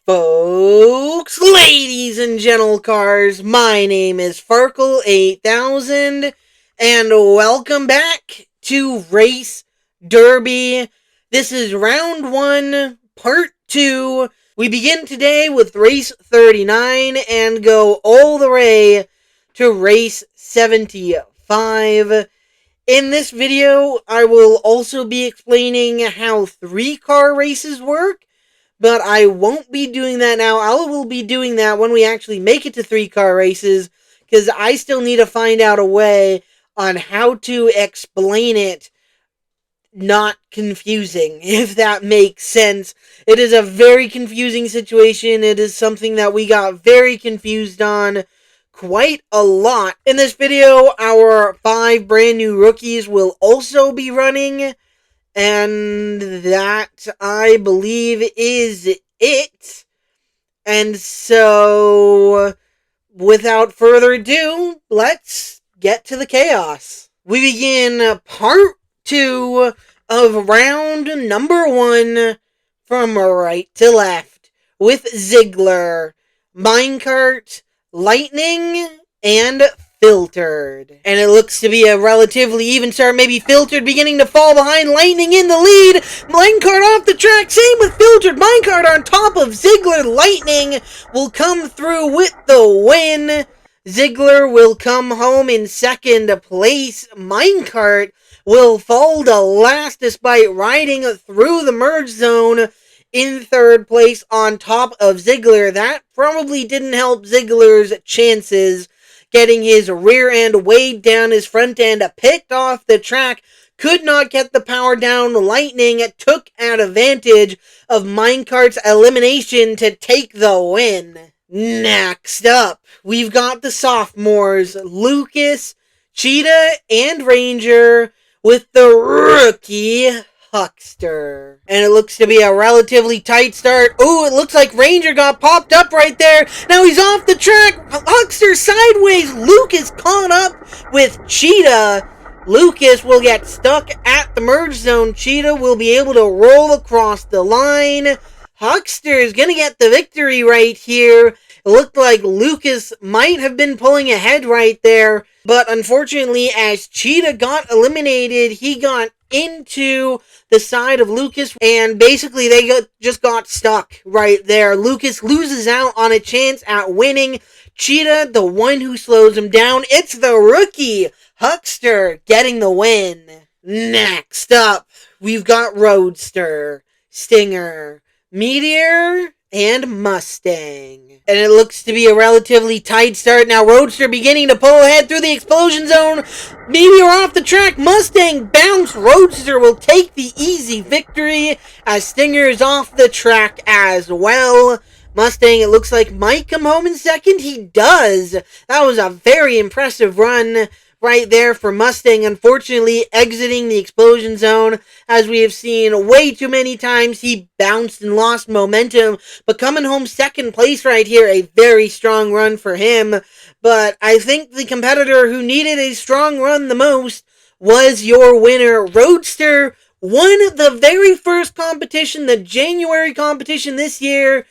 Folks, ladies and gentle cars, my name is Farkle8000, and welcome back to Race Derby. This is round 1, part 2. We begin today with race 39 and go all the way to race 75. In this video, I will also be explaining how 3-car races work, but I won't be doing that now. I will be doing that when we actually make it to 3-car races, because I still need to find out a way on how to explain it not confusing, if that makes sense. It is a very confusing situation. It is something that we got very confused on quite a lot. In this video, our 5 brand new rookies will also be running, and that, I believe, is it. And so, without further ado, let's get to the chaos. We begin part 2 of round number 1 from right to left with Ziggler, Minecart, Lightning, and Filtered. And it looks to be a relatively even start, maybe Filtered beginning to fall behind, Lightning in the lead, Minecart off the track, same with Filtered, Minecart on top of Ziggler, Lightning will come through with the win. Ziggler will come home in second place, Minecart will fall to last despite riding through the merge zone in third place on top of Ziggler. That probably didn't help Ziggler's chances, getting his rear end weighed down, his front end picked off the track, could not get the power down. Lightning took advantage of Minecart's elimination to take the win. Next up, we've got the sophomores, Lucas, Cheetah, and Ranger, with the rookie Huckster. And it looks to be a relatively tight start. Oh, it looks like Ranger got popped up right there. Now he's off the track. Huckster sideways. Lucas caught up with Cheetah. Lucas will get stuck at the merge zone. Cheetah will be able to roll across the line. Huckster is going to get the victory right here. It looked like Lucas might have been pulling ahead right there, but unfortunately, as Cheetah got eliminated, he got into the side of Lucas, and basically they just got stuck right there. Lucas loses out on a chance at winning. Cheetah, the one who slows him down. It's the rookie Huckster getting the win. Next up, we've got Roadster, Stinger, Meteor, and Mustang. And it looks to be a relatively tight start. Now Roadster beginning to pull ahead through the explosion zone. Meteor off the track. Mustang bounce. Roadster will take the easy victory as Stinger is off the track as well. Mustang, it looks like, might come home in second. He does. That was a very impressive run right there for Mustang, unfortunately exiting the explosion zone. As we have seen way too many times, he bounced and lost momentum, but coming home second place right here, a very strong run for him. But I think the competitor who needed a strong run the most was your winner. Roadster won the very first competition, the January competition this year.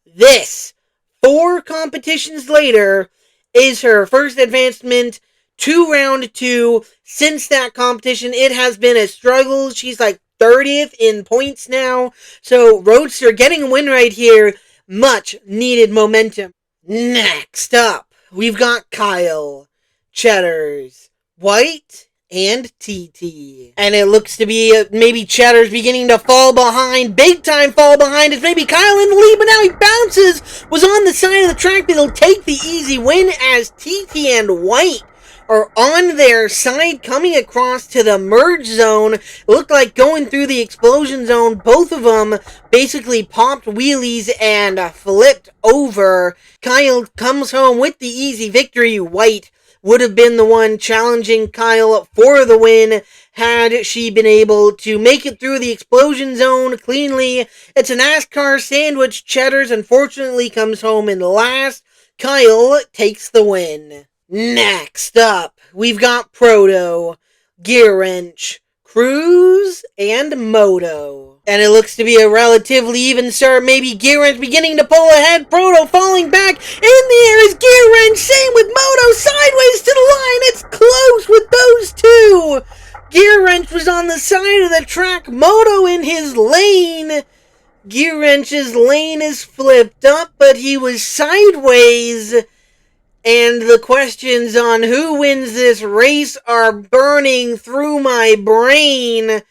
This, 4 competitions later, is her first advancement to round 2. Since that competition, it has been a struggle. She's like 30th in points now. So Roadster getting a win right here. Much needed momentum. Next up, we've got Kyle, Cheddars, White, and TT. And it looks to be maybe Cheddar's beginning to fall behind. Big time fall behind. It's maybe Kyle in the lead, but now he bounces. Was on the side of the track, but he'll take the easy win as TT and White are on their side, coming across to the merge zone. It looked like going through the explosion zone. Both of them basically popped wheelies and flipped over. Kyle comes home with the easy victory. White would have been the one challenging Kyle for the win had she been able to make it through the explosion zone cleanly. It's a NASCAR sandwich. Cheddars unfortunately comes home in last. Kyle takes the win. Next up, we've got Proto, Gear Wrench, Cruz, and Moto. And it looks to be a relatively even start. Maybe Gear Wrench beginning to pull ahead. Proto falling back. In the air is Gear Wrench. Same with Moto. Sideways to the line. It's close with those two. Gear Wrench was on the side of the track. Moto in his lane. Gear Wrench's lane is flipped up, but he was sideways. And the questions on who wins this race are burning through my brain.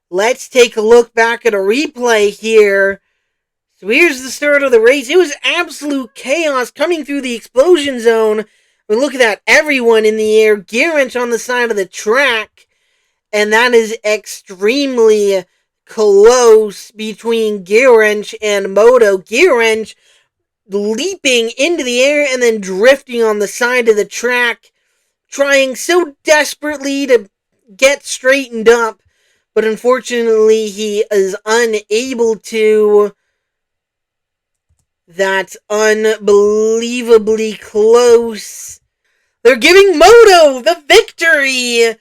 Let's take a look back at a replay here. So here's the start of the race. It was absolute chaos coming through the explosion zone. I mean, look at that. Everyone in the air. Gear Wrench on the side of the track. And that is extremely close between Gear Wrench and Moto. Gear Wrench leaping into the air and then drifting on the side of the track. Trying so desperately to get straightened up. But unfortunately, he is unable to. That's unbelievably close. They're giving Moto the victory.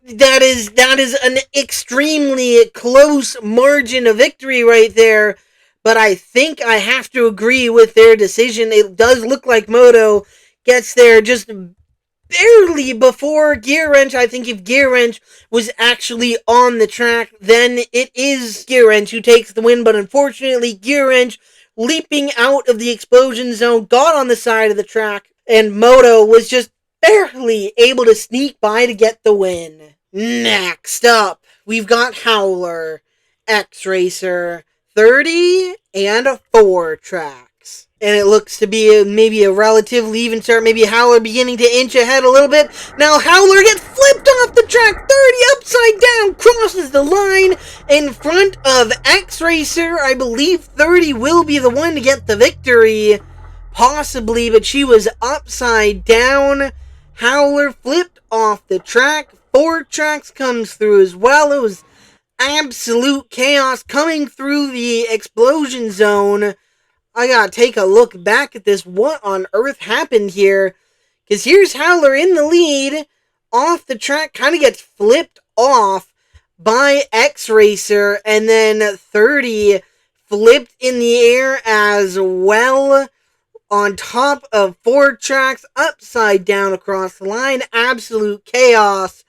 That is an extremely close margin of victory right there. But I think I have to agree with their decision. It does look like Moto gets there just barely before Gear Wrench. I think if Gear Wrench was actually on the track, then it is Gear Wrench who takes the win. But unfortunately, Gear Wrench, leaping out of the explosion zone, got on the side of the track, and Moto was just barely able to sneak by to get the win. Next up, we've got Howler, X-Racer, 30 and 4 tracks. And it looks to be maybe a relatively even start. Maybe Howler beginning to inch ahead a little bit. Now Howler gets flipped off the track. 30 upside down. Crosses the line in front of X-Racer. I believe 30 will be the one to get the victory. Possibly, but she was upside down. Howler flipped off the track. 4 tracks comes through as well. It was absolute chaos coming through the explosion zone. I gotta take a look back at this. What on earth happened here? Because here's Howler in the lead. Off the track, kind of gets flipped off by X-Racer. And then 30 flipped in the air as well. On top of 4 tracks, upside down across the line. Absolute chaos.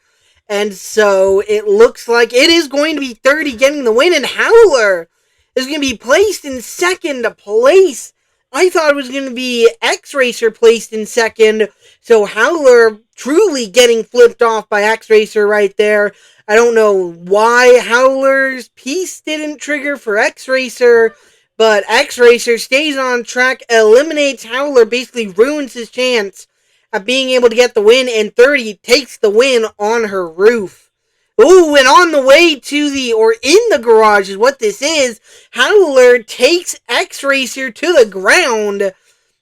And so it looks like it is going to be 30 getting the win. And Howler is going to be placed in second place. I thought it was going to be X-Racer placed in second. So Howler truly getting flipped off by X-Racer right there. I don't know why Howler's piece didn't trigger for X-Racer. But X-Racer stays on track, eliminates Howler, basically ruins his chance of being able to get the win. And 30 takes the win on her roof. Ooh, and on the way to the, or in the garage is what this is, Howler takes X-Racer to the ground.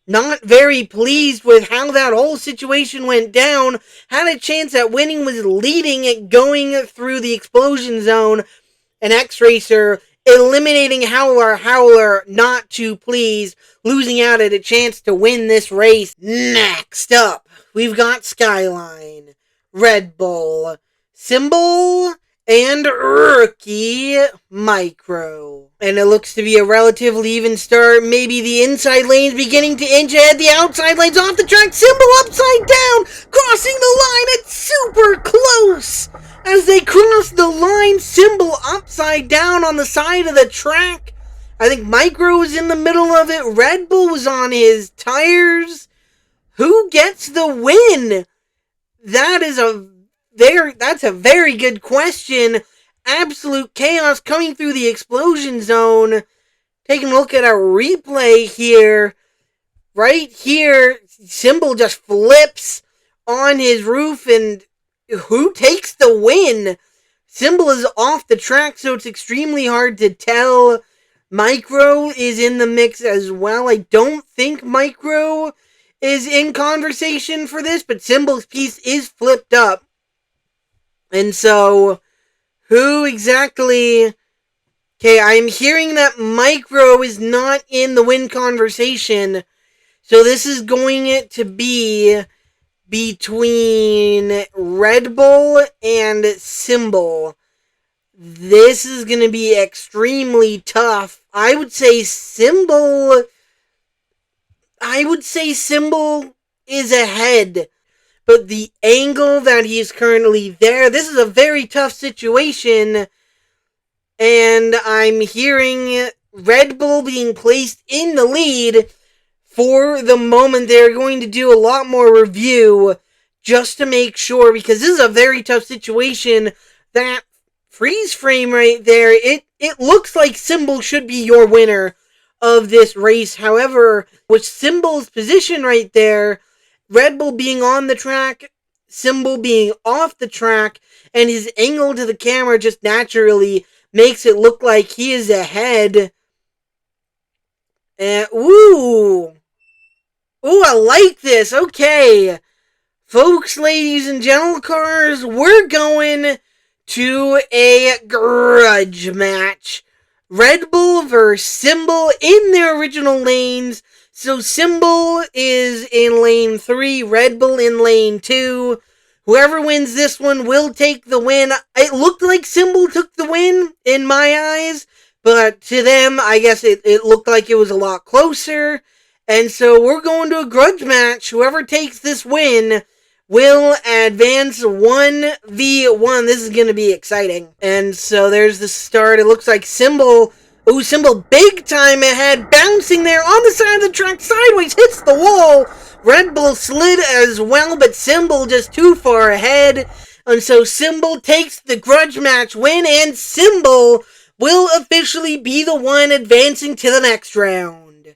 Not very pleased with how that whole situation went down. Had a chance at winning, was leading it going through the explosion zone. And X-Racer eliminating Howler. Howler not too pleased, losing out at a chance to win this race. Next up, we've got Skyline, Red Bull, Symbol, and Rookie Micro. And it looks to be a relatively even start. Maybe the inside lane's beginning to inch ahead. The outside lane's off the track. Symbol upside down. Crossing the line. It's super close. As they cross the line, Symbol upside down on the side of the track. I think Micro was in the middle of it. Red Bull was on his tires. Who gets the win? That's a very good question. Absolute chaos coming through the explosion zone. Taking a look at our replay here. Right here, Symbol just flips on his roof, and who takes the win? Symbol is off the track, so it's extremely hard to tell. Micro is in the mix as well. I don't think Micro is in conversation for this, but Symbol's piece is flipped up. And so, who exactly? Okay, I'm hearing that Micro is not in the win conversation. So this is going to be between Red Bull and Symbol. This is going to be extremely tough. I would say Symbol is ahead, but the angle that he's currently there, this is a very tough situation, and I'm hearing Red Bull being placed in the lead for the moment. They're going to do a lot more review just to make sure, because this is a very tough situation. That freeze frame right there, it looks like Symbol should be your winner of this race. However, with Symbol's position right there, Red Bull being on the track, Symbol being off the track, and his angle to the camera just naturally makes it look like he is ahead. And ooh, I like this. Okay, folks, ladies and gentle cars, we're going to a grudge match. Red Bull versus Symbol in their original lanes. So Symbol is in lane 3, Red Bull in lane 2. Whoever wins this one will take the win. It looked like Symbol took the win in my eyes, but to them, I guess it looked like it was a lot closer. And so we're going to a grudge match. Whoever takes this win will advance 1v1. This is going to be exciting. And so there's the start. It looks like Symbol. Ooh, Symbol big time ahead. Bouncing there on the side of the track. Sideways. Hits the wall. Red Bull slid as well, but Symbol just too far ahead. And so Symbol takes the grudge match win, and Symbol will officially be the one advancing to the next round.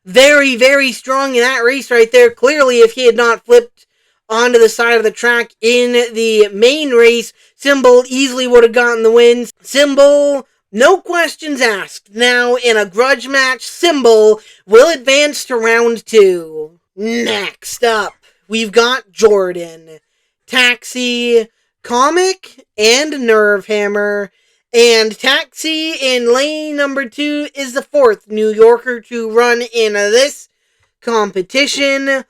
Very, very strong in that race right there. Clearly, if he had not flipped onto the side of the track in the main race, Symbol easily would have gotten the win. Symbol, no questions asked. Now, in a grudge match, Symbol will advance to round 2. Next up, we've got Jordan, Taxi, Comic, and Nerve Hammer. And Taxi in lane number 2 is the 4th New Yorker to run in this competition.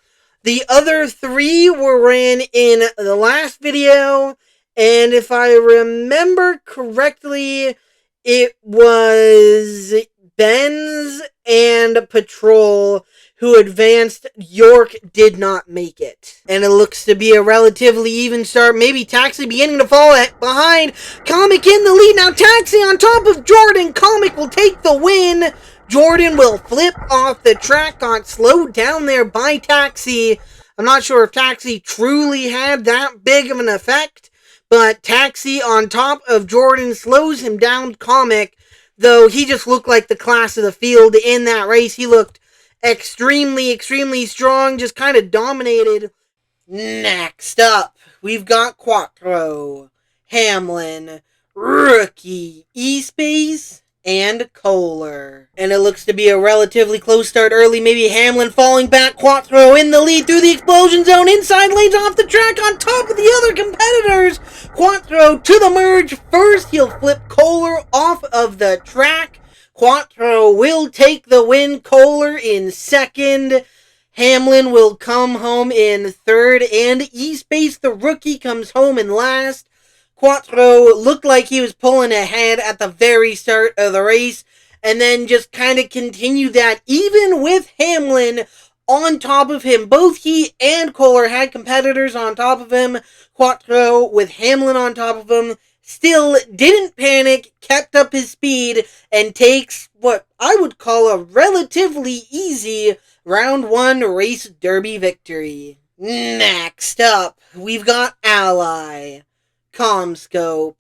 The other 3 were ran in the last video, and if I remember correctly, it was Benz and Patrol who advanced. York did not make it. And it looks to be a relatively even start. Maybe Taxi beginning to fall behind. Comic in the lead. Now Taxi on top of Jordan. Comic will take the win. Jordan will flip off the track. Got slowed down there by Taxi. I'm not sure if Taxi truly had that big of an effect, but Taxi on top of Jordan slows him down. Comic, though, he just looked like the class of the field in that race. He looked extremely, extremely strong, just kind of dominated. Next up, we've got Quattro, Hamlin, Rookie, E-Space, and Kohler. And it looks to be a relatively close start early. Maybe Hamlin falling back, Quattro in the lead through the explosion zone, inside lanes off the track on top of the other competitors. Quattro to the merge. First, he'll flip Kohler off of the track. Quattro will take the win. Kohler in second. Hamlin will come home in third. And E-Space, the rookie, comes home in last. Quattro looked like he was pulling ahead at the very start of the race, and then just kind of continued that, even with Hamlin on top of him. Both he and Kohler had competitors on top of him. Quattro, with Hamlin on top of him, still didn't panic, kept up his speed, and takes what I would call a relatively easy round 1 race derby victory. Next up, we've got Ally, Comscope,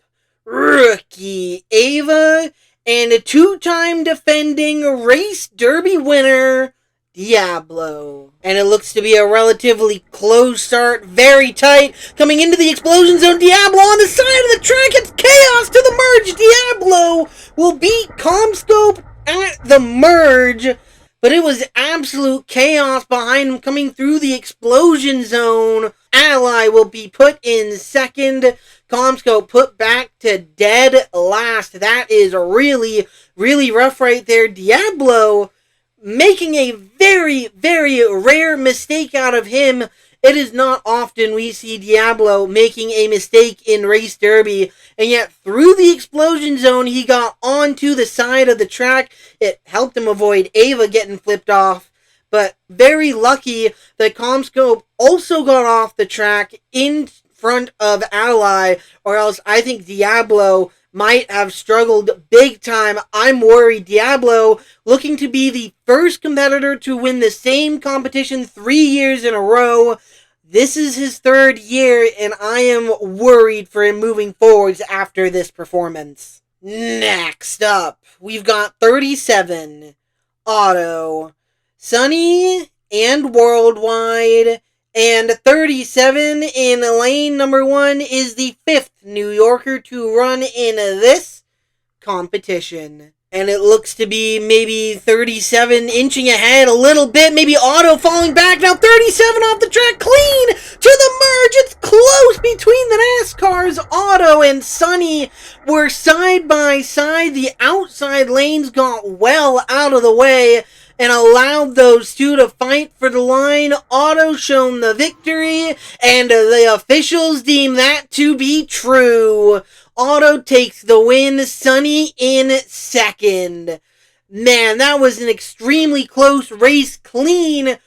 Rookie, Ava, and a 2-time defending race derby winner, Diablo. And it looks to be a relatively close start, very tight. Coming into the explosion zone, Diablo on the side of the track. It's chaos to the merge. Diablo will beat Comscope at the merge, but it was absolute chaos behind him coming through the explosion zone. Ally will be put in second. Comscope put back to dead last. That is really, really rough right there. Diablo making a very, very rare mistake out of him It is not often we see Diablo making a mistake in Race Derby, and yet through the explosion zone he got onto the side of the track. It helped him avoid Ava getting flipped off, but very lucky that Comscope also got off the track in front of Ally, or else I think Diablo might have struggled big time. I'm worried. Diablo looking to be the first competitor to win the same competition 3 years in a row. This is his third year, and I am worried for him moving forwards after this performance. Next up, we've got 37, Auto, Sunny, and Worldwide. And 37 in lane number 1 is the 5th New Yorker to run in this competition. And it looks to be maybe 37 inching ahead a little bit. Maybe Auto falling back. Now 37 off the track. Clean to the merge. It's close between the NASCARs. Auto and Sunny were side by side. The outside lanes got well out of the way and allowed those two to fight for the line. Auto shown the victory, and the officials deem that to be true. Auto takes the win, Sunny in second. Man, that was an extremely close race. Clean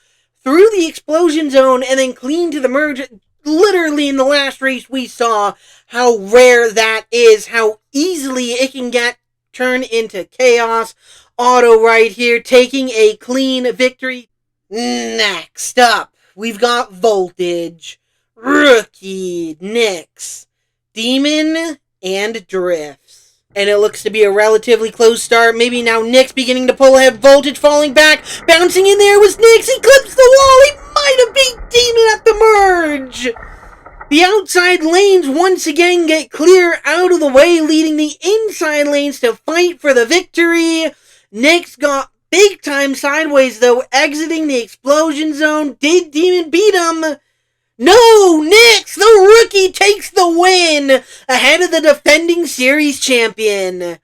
through the explosion zone and then clean to the merge. Literally in the last race we saw how rare that is, how easily it can get turned into chaos. Auto right here taking a clean victory. Next up, we've got Voltage, Rookie, Nyx, Demon, and Drifts. And it looks to be a relatively close start. Maybe now Nyx beginning to pull ahead. Voltage falling back. Bouncing in there was Nyx. He clips the wall. He might have beat Demon at the merge. The outside lanes once again get clear out of the way, leading the inside lanes to fight for the victory. Nyx got big time sideways though, exiting the explosion zone. Did Demon beat him? No! Nyx, the rookie, takes the win ahead of the defending series champion.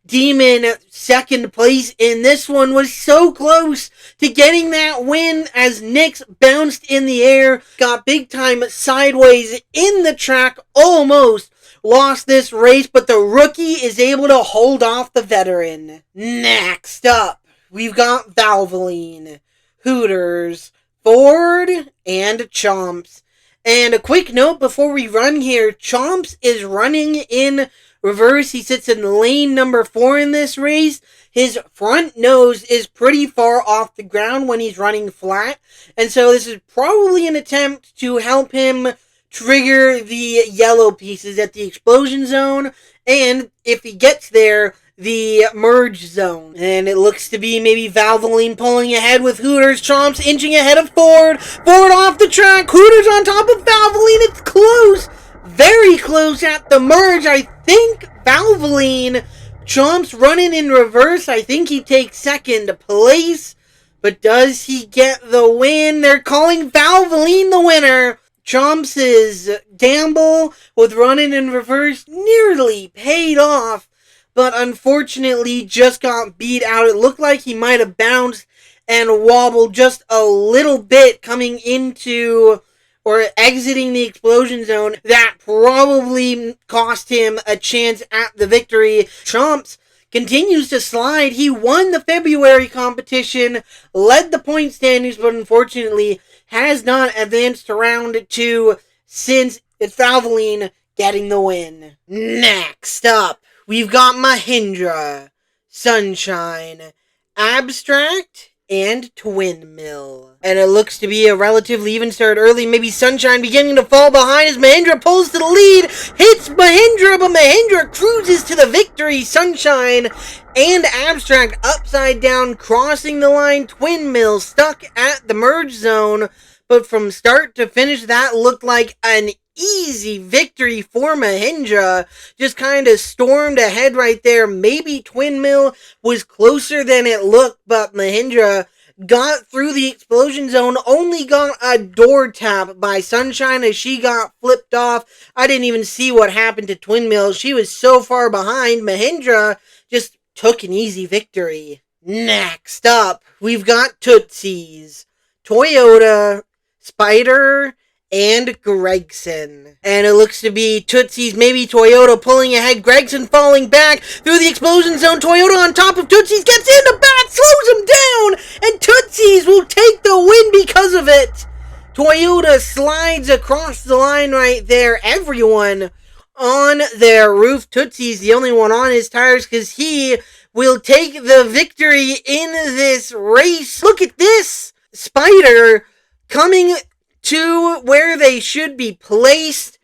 Demon, second place in this one, was so close to getting that win as Nyx bounced in the air, got big time sideways in the track, almost lost this race, but the rookie is able to hold off the veteran. Next up, we've got Valvoline, Hooters, Ford, and Chomps. And a quick note before we run here, Chomps is running in reverse. He sits in lane number 4 in this race. His front nose is pretty far off the ground when he's running flat. And so this is probably an attempt to help him trigger the yellow pieces at the explosion zone. And if he gets there, the merge zone. And it looks to be maybe Valvoline pulling ahead with Hooters. Chomps inching ahead of Ford. Ford off the track. Hooters on top of Valvoline. It's close. Very close at the merge. I think Valvoline. Chomps running in reverse. I think he takes second place. But does he get the win? They're calling Valvoline the winner. Chomps' gamble with running in reverse nearly paid off, but unfortunately just got beat out. It looked like he might have bounced and wobbled just a little bit coming into or exiting the explosion zone. That probably cost him a chance at the victory. Chomps continues to slide. He won the February competition, led the point standings, but unfortunately has not advanced to round 2 since. It's Valvoline getting the win. Next up, we've got Mahindra, Sunshine, Abstract, and Twin Mill. And it looks to be a relatively even start early. Maybe Sunshine beginning to fall behind as Mahindra pulls to the lead. Hits Mahindra, but Mahindra cruises to the victory. Sunshine and Abstract upside down, crossing the line. Twin Mill stuck at the merge zone. But from start to finish, that looked like an easy victory for Mahindra. Just kind of stormed ahead right there. Maybe Twin Mill was closer than it looked, but Mahindra got through the explosion zone, only got a door tap by Sunshine as she got flipped off. I didn't even see what happened to Twin Mill. She was so far behind. Mahindra just took an easy victory. Next up, we've got Tootsies, Toyota, Spider, and Gregson. And it looks to be Tootsie's, maybe Toyota pulling ahead, Gregson falling back through the explosion zone. Toyota on top of Tootsie's, gets in the back, slows him down, and Tootsie's will take the win because of it. Toyota slides across the line right there. Everyone on their roof. Tootsie's the only one on his tires because he will take the victory in this race. Look at this. Spider coming to where they should be placed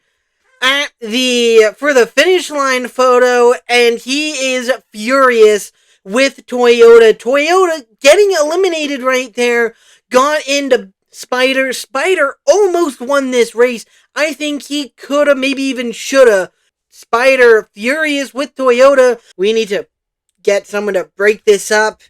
at for the finish line photo, and he is furious with Toyota. Toyota getting eliminated right there, got into Spider. Spider almost won this race. I think he coulda, maybe even shoulda. Spider furious with Toyota. We need to get someone to break this up.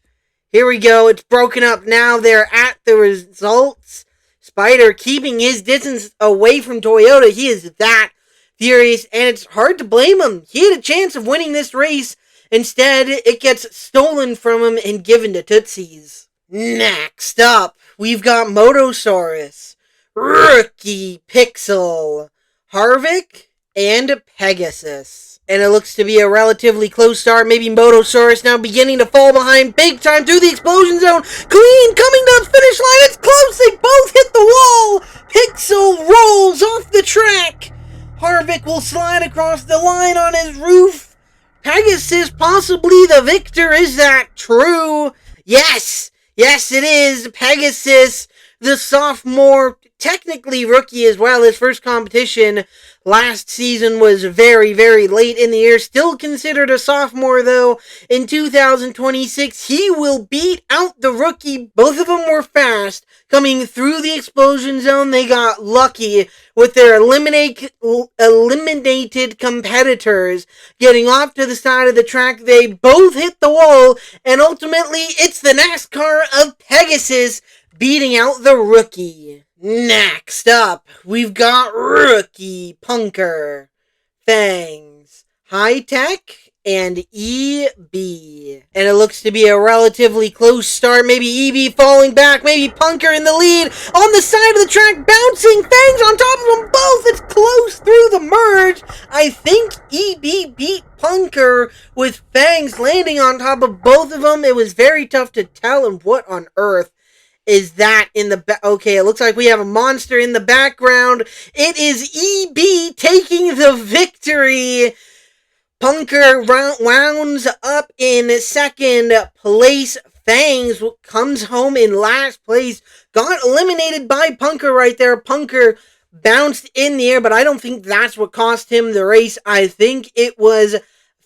Here we go. It's broken up now. They're at the results. Spider keeping his distance away from Toyota. He is that furious, and it's hard to blame him. He had a chance of winning this race. Instead, it gets stolen from him and given to Tootsie's. Next up, we've got Motosaurus, Rookie Pixel, Harvick, and Pegasus. And it looks to be a relatively close start. Maybe Motosaurus now beginning to fall behind big time through the explosion zone. Clean coming to the finish line. It's close. They both hit the wall. Pixel rolls off the track. Harvick will slide across the line on his roof. Pegasus possibly the victor. Is that true? Yes. Yes, it is. Pegasus, the sophomore, technically rookie as well. His first competition last season was very, very late in the year. Still considered a sophomore, though. In 2026, he will beat out the rookie. Both of them were fast. Coming through the explosion zone, they got lucky with their eliminated competitors getting off to the side of the track. They both hit the wall, and ultimately, it's the NASCAR of Pegasus beating out the rookie. Next up, we've got Rookie Punker, Fangs, High Tech, and EB. And it looks to be a relatively close start. Maybe EB falling back, maybe Punker in the lead on the side of the track, bouncing Fangs on top of them both. It's close through the merge. I think EB beat Punker with Fangs landing on top of both of them. It was very tough to tell, and what on earth is that in the okay, it looks like we have a monster in the background. It is EB taking the victory. Punker rounds up in second place. Fangs comes home in last place. Got eliminated by Punker right there. Punker bounced in the air, but I don't think that's what cost him the race. I think it was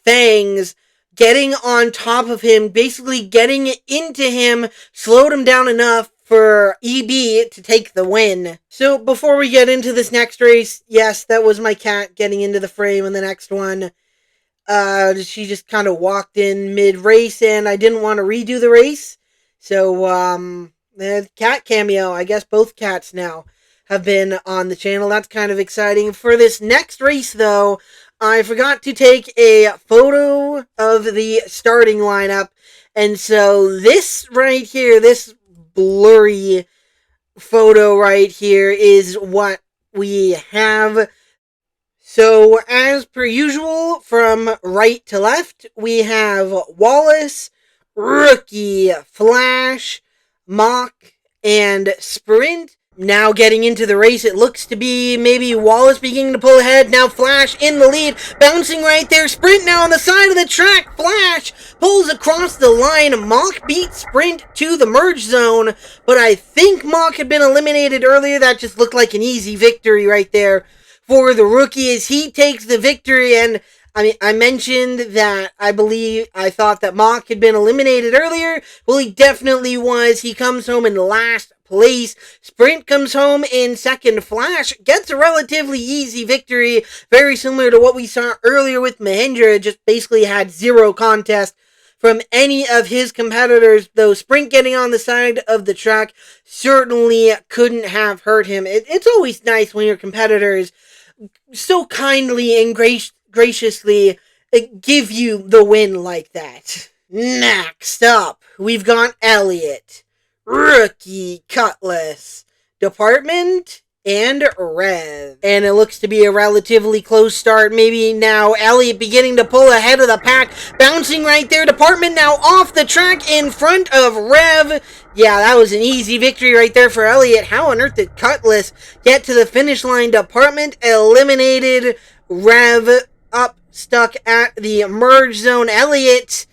Fangs getting on top of him, basically getting into him, slowed him down enough for EB to take the win. So before we get into this next race, yes, that was my cat getting into the frame in the next one. She just kind of walked in mid-race, and I didn't want to redo the race. So, the cat cameo, I guess both cats now have been on the channel. That's kind of exciting. For this next race, though, I forgot to take a photo of the starting lineup. And so this right here, this blurry photo right here is what we have. So as per usual, from right to left, we have Wallace, Rookie, Flash, Mock, and Sprint. Now getting into the race, it looks to be maybe Wallace beginning to pull ahead. Now Flash in the lead, bouncing right there. Sprint now on the side of the track. Flash pulls across the line. Mock beats Sprint to the merge zone, but I think Mock had been eliminated earlier. That just looked like an easy victory right there for the rookie as he takes the victory. And I mentioned that I thought that Mock had been eliminated earlier. Well, he definitely was. He comes home in last place. Sprint comes home in second. Flash gets a relatively easy victory, very similar to what we saw earlier with Mahindra. Just basically had zero contest from any of his competitors, though Sprint getting on the side of the track certainly couldn't have hurt him. It's always nice when your competitors so kindly and graciously give you the win like that. Next up, we've got Elliott, Rookie Cutlass, Department, and Rev. And it looks to be a relatively close start. Maybe now Elliott beginning to pull ahead of the pack. Bouncing right there. Department now off the track in front of Rev. Yeah, that was an easy victory right there for Elliott. How on earth did Cutlass get to the finish line? Department eliminated. Rev up, stuck at the merge zone. Elliott,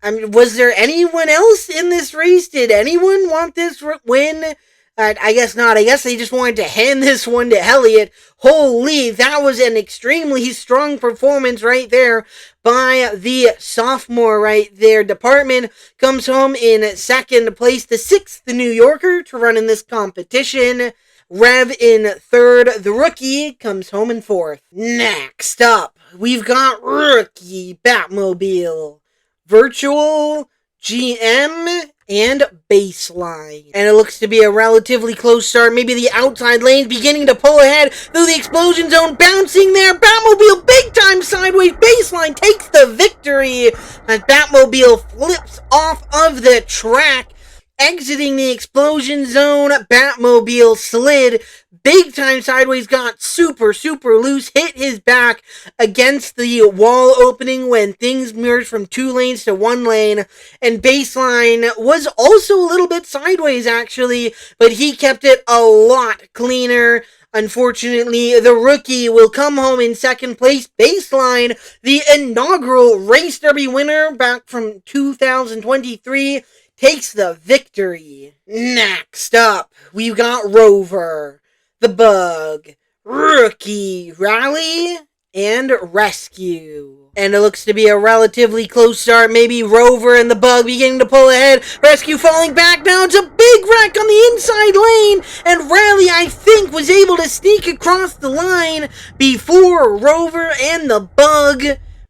I mean, was there anyone else in this race? Did anyone want this win? I guess not. I guess they just wanted to hand this one to Elliott. Holy, that was an extremely strong performance right there by the sophomore right there. Department comes home in second place, the sixth New Yorker to run in this competition. Rev in third. The rookie comes home in fourth. Next up, we've got rookie Batmobile, Virtual, GM, and Baseline. And it looks to be a relatively close start. Maybe the outside lanes beginning to pull ahead through the explosion zone. Bouncing there. Batmobile big time sideways. Baseline takes the victory as Batmobile flips off of the track. Exiting the explosion zone, Batmobile slid big time sideways, got super loose, hit his back against the wall opening when things merged from 2 lanes to 1 lane, and Baseline was also a little bit sideways actually, but he kept it a lot cleaner. Unfortunately, the rookie will come home in second place. Baseline, the inaugural Race Derby winner back from 2023, takes the victory. Next up, we've got Rover, the Bug, Rookie, Rally, and Rescue. And it looks to be a relatively close start. Maybe Rover and the Bug beginning to pull ahead. Rescue falling back now. It's a big wreck on the inside lane. And Rally, I think, was able to sneak across the line before Rover and the Bug.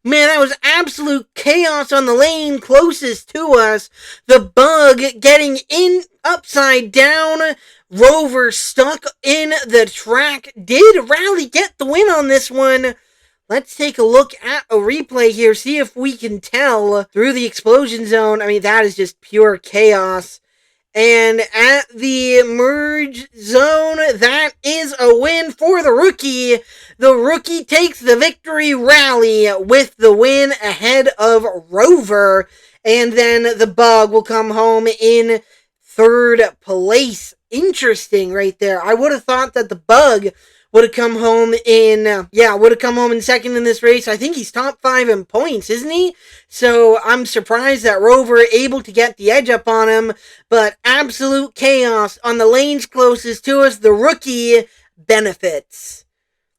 Man, that was absolute chaos on the lane closest to us. The Bug getting in upside down. Rover stuck in the track. Did Rally get the win on this one? Let's take a look at a replay here. See if we can tell through the explosion zone. I mean, that is just pure chaos. And at the merge zone, that is a win for the rookie. The rookie takes the victory. Rally with the win ahead of Rover. And then the Bug will come home in third place. Interesting right there. I would have thought that the Bug would have come home in second in this race. I think he's top 5 in points, isn't he? So I'm surprised that Rover able to get the edge up on him, but absolute chaos on the lanes closest to us. The rookie benefits.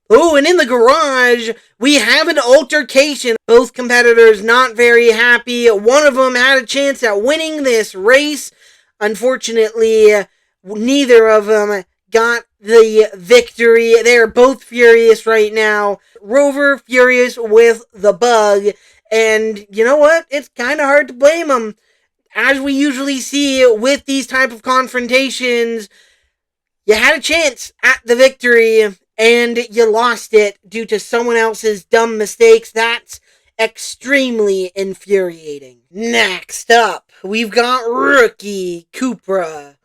Oh, and in the garage, we have an altercation. Both competitors not very happy. One of them had a chance at winning this race. Unfortunately, neither of them got the victory. They're both furious right now. Rover furious with the Bug. And you know what? It's kind of hard to blame them. As we usually see with these type of confrontations, you had a chance at the victory and you lost it due to someone else's dumb mistakes. That's extremely infuriating. Next up, we've got Rookie, Cupra,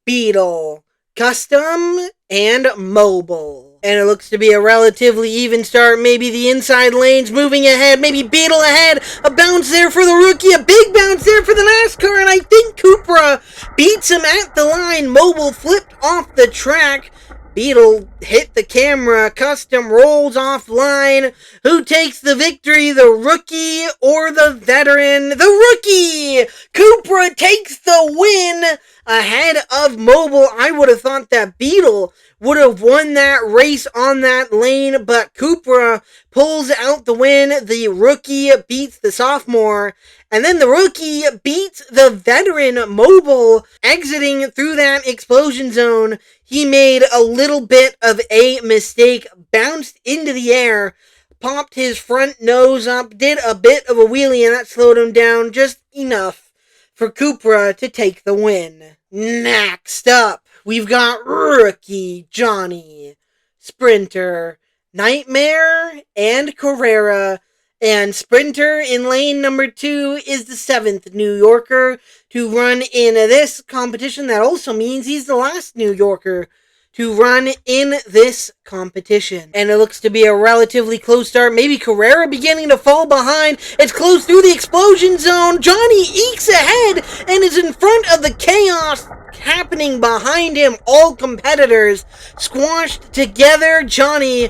Beetle, Custom, and Mobile. And it looks to be a relatively even start. Maybe the inside lanes moving ahead. Maybe Beetle ahead. A bounce there for the rookie. A big bounce there for the NASCAR. And I think Cupra beats him at the line. Mobile flipped off the track. Beetle hit the camera. Custom rolls offline. Who takes the victory? The rookie or the veteran? The rookie! Cupra takes the win ahead of Mobile. I would have thought that Beetle would have won that race on that lane, but Cupra pulls out the win. The rookie beats the sophomore, and then the rookie beats the veteran Mobile. Exiting through that explosion zone, he made a little bit of a mistake, bounced into the air, popped his front nose up, did a bit of a wheelie, and that slowed him down just enough for Cupra to take the win. Next up, we've got Rookie, Johnny, Sprinter, Nightmare, and Carrera. And Sprinter in lane number 2 is the 7th New Yorker to run in this competition. That also means he's the last New Yorker to run in this competition. And it looks to be a relatively close start. Maybe Carrera beginning to fall behind. It's close through the explosion zone. Johnny ekes ahead and is in front of the chaos happening behind him. All competitors squashed together. Johnny,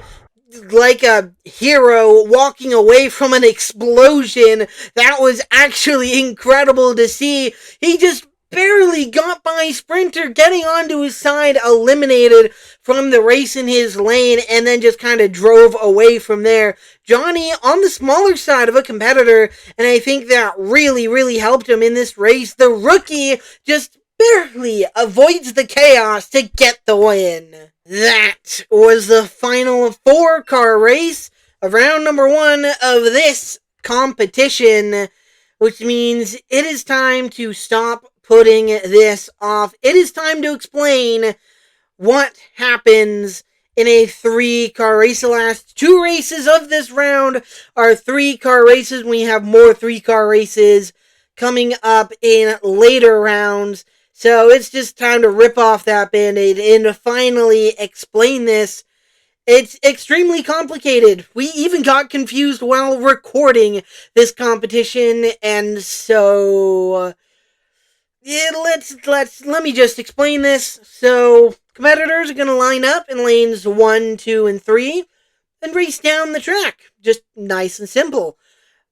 like a hero walking away from an explosion. That was actually incredible to see. He just barely got by Sprinter, getting onto his side, eliminated from the race in his lane, and then just kind of drove away from there. Johnny on the smaller side of a competitor, and I think that really helped him in this race. The rookie just barely avoids the chaos to get the win. That was the final 4-car race of round number 1 of this competition, which means it is time to stop putting this off. It is time to explain what happens in a 3-car race. The last 2 races of this round are 3-car races. We have more 3-car races coming up in later rounds. So it's just time to rip off that band-aid and to finally explain this. It's extremely complicated. We even got confused while recording this competition, and so let me just explain this. So competitors are going to line up in lanes 1, 2, and 3 and race down the track. Just nice and simple.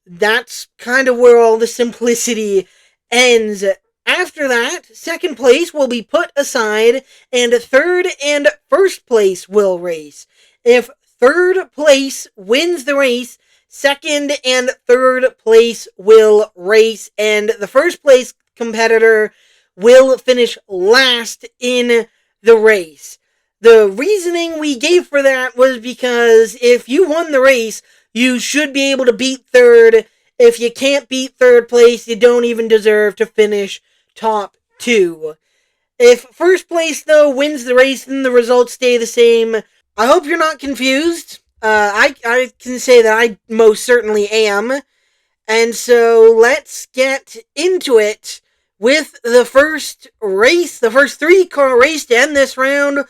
That's kind of where all the simplicity ends. After that, second place will be put aside, and third and first place will race. If third place wins the race, second and third place will race, and the first place competitor will finish last in the race. The reasoning we gave for that was because if you won the race, you should be able to beat third. If you can't beat third place, you don't even deserve to finish top 2. If first place, though, wins the race, then the results stay the same. I hope you're not confused. I can say that I most certainly am. And so let's get into it with the first race, the first 3-car race to end this round.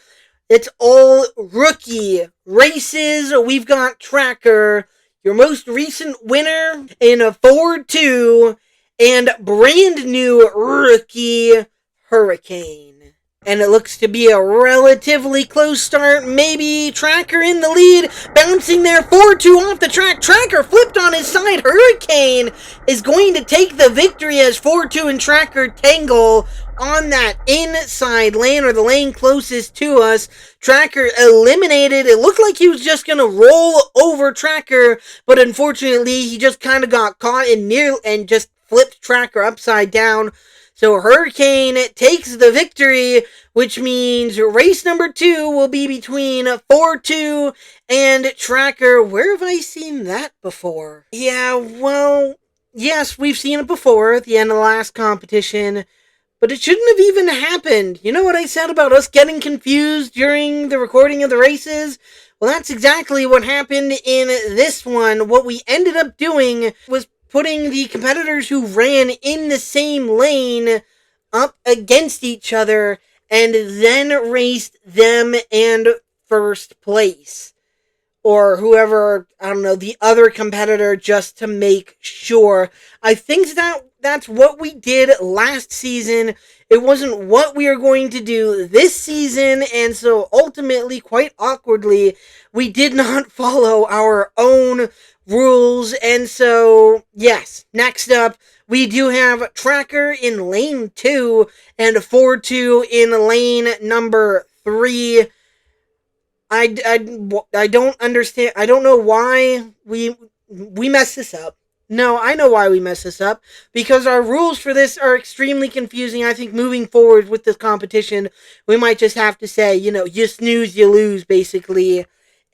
It's all rookie races. We've got Tracker, your most recent winner in a Ford 2, and brand new rookie Hurricane. And it looks to be a relatively close start. Maybe Tracker in the lead, bouncing there 4-2 off the track. Tracker flipped on his side. Hurricane is going to take the victory as 4-2 and Tracker tangle on that inside lane, or the lane closest to us. Tracker eliminated. It looked like he was just going to roll over Tracker, but unfortunately he just kind of got caught and just flipped Tracker upside down. So Hurricane takes the victory, which means race number 2 will be between 4-2 and Tracker. Where have I seen that before? Yeah, well, yes, we've seen it before at the end of the last competition, but it shouldn't have even happened. You know what I said about us getting confused during the recording of the races? Well, that's exactly what happened in this one. What we ended up doing was putting the competitors who ran in the same lane up against each other and then raced them and first place. Or whoever, I don't know, the other competitor, just to make sure. I think that's what we did last season. It wasn't what we are going to do this season, and so ultimately, quite awkwardly, we did not follow our own rules. And so, yes, next up, we do have Tracker in lane 2 and 4-2 in lane number 3. I don't understand. I don't know why we messed this up. No, I know why we messed this up. Because our rules for this are extremely confusing. I think moving forward with this competition, we might just have to say, you snooze, you lose, basically,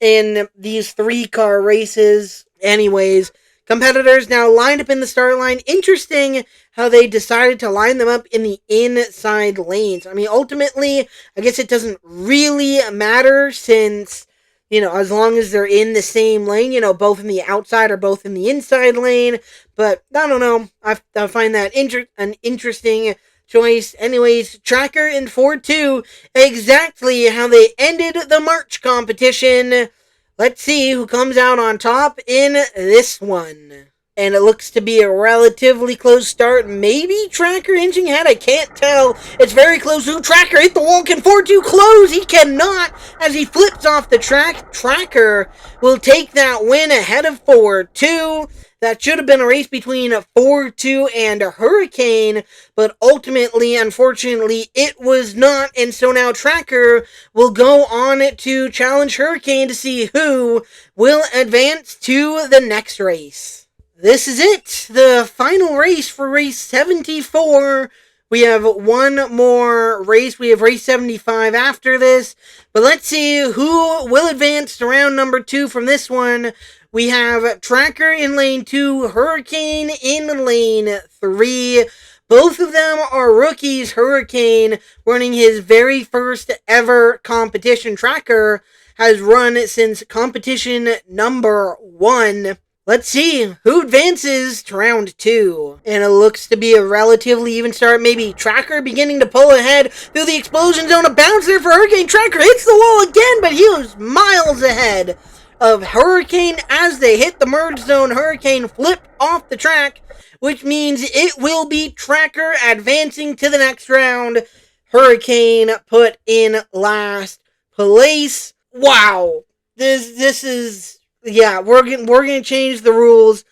in these 3-car races. Anyways, competitors now lined up in the start line. Interesting how they decided to line them up in the inside lanes. I mean, ultimately, I guess it doesn't really matter since, as long as they're in the same lane, both in the outside or both in the inside lane. But I don't know. I find that an interesting choice. Anyways, Tracker in 4-2, exactly how they ended the March competition. Let's see who comes out on top in this one. And it looks to be a relatively close start. Maybe Tracker inching ahead. I can't tell. It's very close. Ooh, Tracker hit the wall. Can 4-2 close? He cannot as he flips off the track. Tracker will take that win ahead of 4-2. That should have been a race between 4-2 and Hurricane, but ultimately, unfortunately, it was not. And so now Tracker will go on to challenge Hurricane to see who will advance to the next race. This is it, the final race for race 74. We have one more race. We have race 75 after this. But let's see who will advance to round number 2 from this one. We have Tracker in lane 2, Hurricane in lane 3. Both of them are rookies. Hurricane running his very first ever competition. Tracker has run since competition number 1. Let's see who advances to round 2. And it looks to be a relatively even start. Maybe Tracker beginning to pull ahead through the explosion zone. A bounce there for Hurricane. Tracker hits the wall again, but he was miles ahead of Hurricane as they hit the merge zone. Hurricane flipped off the track, which means it will be Tracker advancing to the next round. Hurricane put in last place. Wow. This is... Yeah, we're gonna change the rules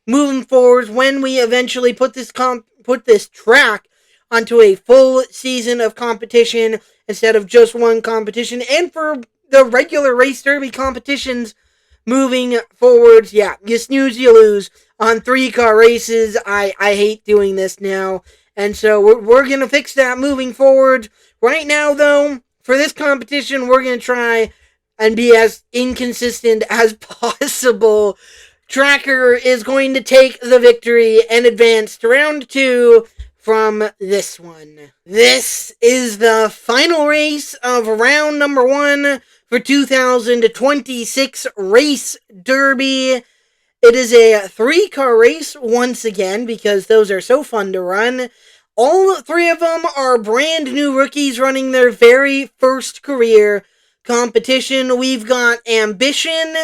moving forward when we eventually put this track onto a full season of competition instead of just one competition. And for the regular race derby competitions moving forward, yeah, you snooze, you lose on 3-car races. I hate doing this now, and so we're gonna fix that moving forward. Right now, though, for this competition, we're gonna try and be as inconsistent as possible. Tracker is going to take the victory and advance to round 2 from this one. This is the final race of round number 1 for 2026 Race Derby. It is a 3-car race once again because those are so fun to run. All 3 of them are brand new rookies running their very first career competition. We've got Ambition,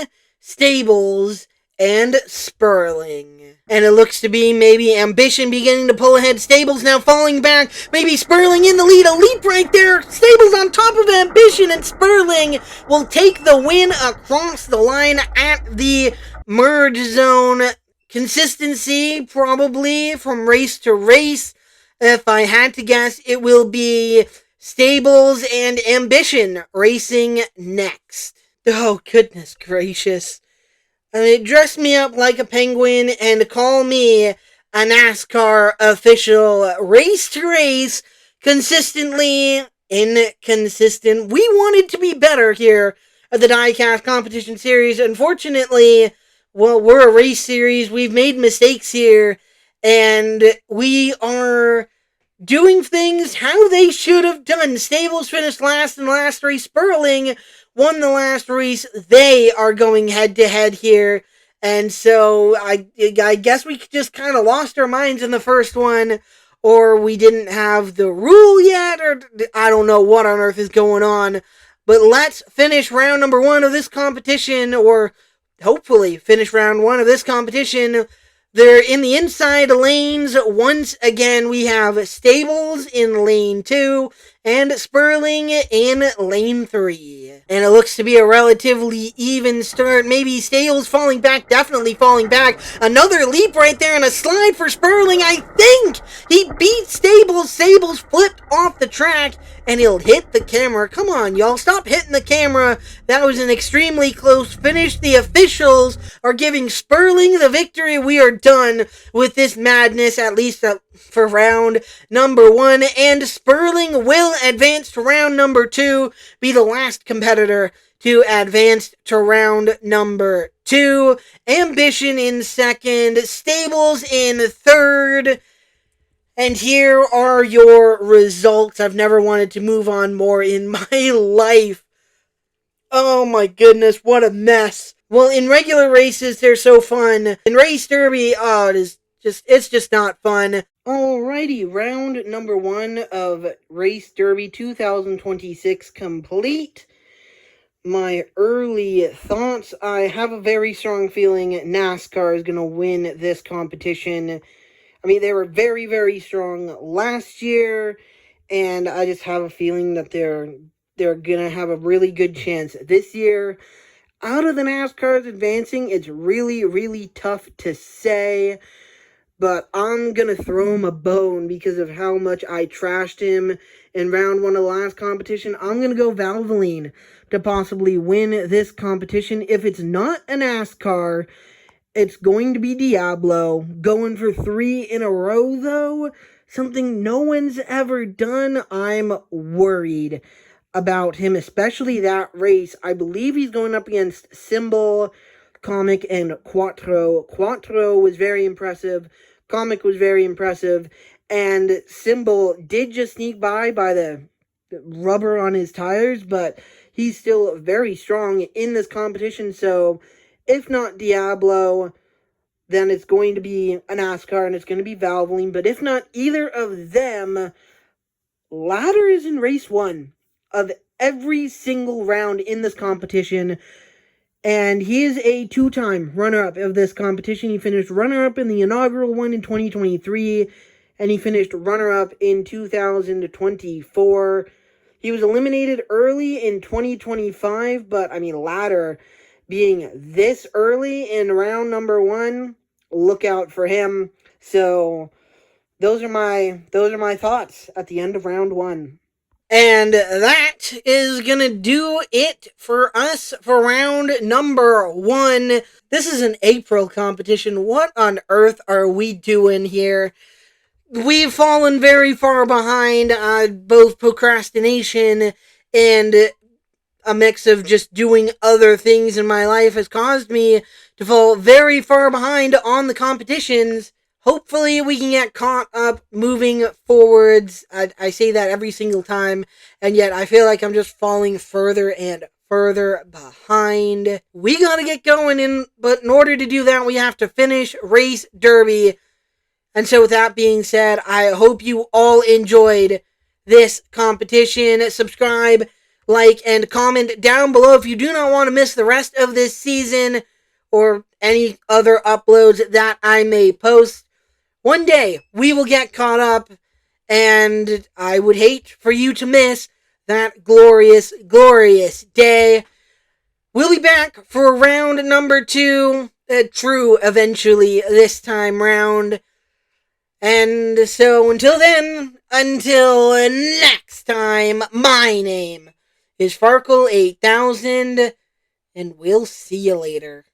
Stables, and Sperling. And it looks to be maybe Ambition beginning to pull ahead. Stables now falling back. Maybe Sperling in the lead. A leap right there. Stables on top of Ambition, and Sperling will take the win across the line at the merge zone. Consistency, probably, from race to race. If I had to guess, it will be Stables and Ambition racing next. Oh, goodness gracious. Dress me up like a penguin and call me a NASCAR official. Race to race, consistently inconsistent. We wanted to be better here at the Diecast Competition Series. Unfortunately, well, we're a race series. We've made mistakes here, and we are doing things how they should have done. Stables finished last in the last race. Sperling won the last race. They are going head to head here. And so I guess we just kind of lost our minds in the first one, or we didn't have the rule yet, or I don't know what on earth is going on. But let's finish round number 1 of this competition, or hopefully finish round 1 of this competition. They're in the inside lanes. Once again, we have Stables in lane 2 and Sperling in lane 3. And it looks to be a relatively even start. Maybe Stables falling back, definitely falling back. Another leap right there and a slide for Sperling. I think he beat Stables. Stables flipped off the track and he'll hit the camera. Come on, y'all. Stop hitting the camera. That was an extremely close finish. The officials are giving Sperling the victory. We are done with this madness, at least for round number 1. And Sperling will advance to round number 2, be the last competitor to advance to round number 2. Ambition in second. Stables in third. And here are your results. I've never wanted to move on more in my life. Oh my goodness, what a mess. Well, in regular races, they're so fun. In Race Derby, it's just not fun. Alrighty, round number 1 of Race Derby 2026 complete. My early thoughts, I have a very strong feeling NASCAR is going to win this competition. I mean, they were very, very strong last year, and I just have a feeling that they're going to have a really good chance this year. Out of the NASCARs advancing, it's really, really tough to say, but I'm going to throw him a bone because of how much I trashed him in round 1 of the last competition. I'm going to go Valvoline to possibly win this competition. If it's not a NASCAR, it's going to be Diablo. Going for 3 in a row, though, something no one's ever done. I'm worried about him, especially that race. I believe he's going up against Symbol, Comic, and Quattro. Quattro was very impressive. Comic was very impressive. And Symbol did just sneak by the rubber on his tires, but he's still very strong in this competition. So, if not Diablo, then it's going to be a NASCAR and it's going to be Valvoline. But if not either of them, Ladder is in race 1 of every single round in this competition. And he is a 2-time runner-up of this competition. He finished runner-up in the inaugural one in 2023, and he finished runner-up in 2024. He was eliminated early in 2025, but, I mean, Ladder being this early in round number 1, look out for him. So, those are my thoughts at the end of round 1. And that is gonna do it for us for round number 1. This is an April competition. What on earth are we doing here? We've fallen very far behind. Both procrastination and a mix of just doing other things in my life has caused me to fall very far behind on the competitions. Hopefully we can get caught up moving forwards. I say that every single time, and yet I feel like I'm just falling further and further behind. We gotta get going, but in order to do that, we have to finish Race Derby. And so with that being said, I hope you all enjoyed this competition. Subscribe, like, and comment down below if you do not want to miss the rest of this season or any other uploads that I may post. One day, we will get caught up, and I would hate for you to miss that glorious, glorious day. We'll be back for round number 2. True, eventually, this time round. And so until then, until next time, my name is Farkle 8000, and we'll see you later.